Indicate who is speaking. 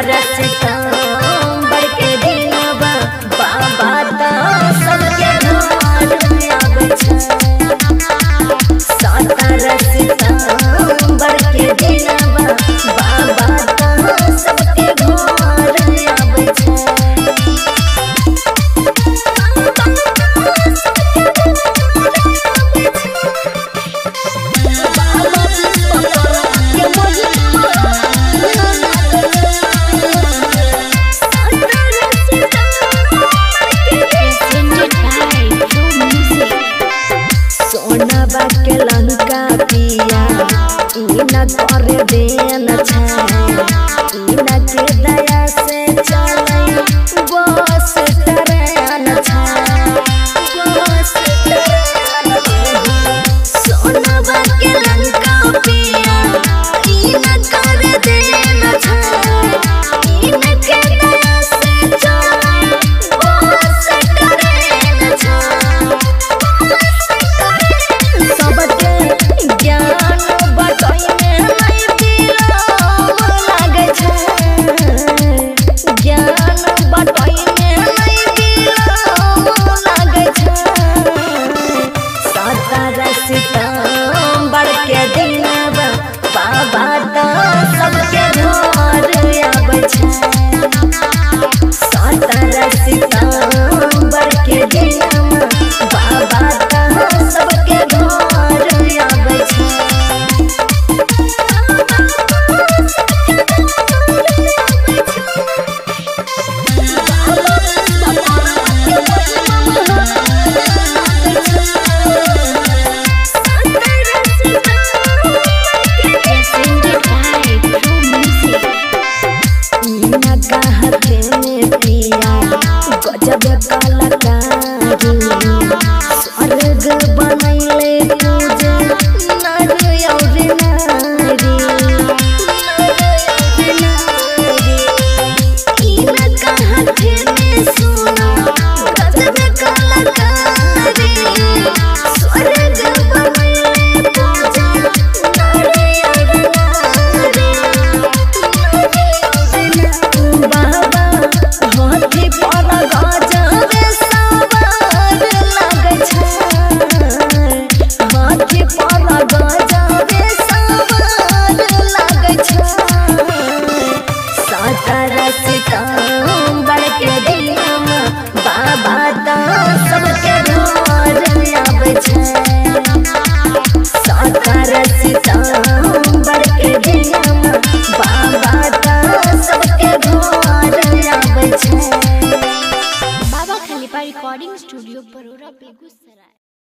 Speaker 1: सितंबर के दिनवा बाबा ता सबके घर में आवे छै। 17 सितंबर के दिनवा बाबा ता सबके घर में आवे छै। सोनवा के लंका पिया इना कर देन छै। इना के दया से चलै बस ट्रेन छै। बस ट्रेन सोनवा के लंका पिया इना कर देन छै। इना के दया से चलै बस ट्रेन छै। सबके ज्ञान बटै में नहीं विलोम लागे छै। ज्ञान बटै में नहीं विलोम लागे छै। 17 सितंबर के दिनवा बाबा ता सबके घर आवे छै। 17 सितंबर के दिनवा बाबा ता सबके घर आवे छै। इना कहते में पिया गजब काला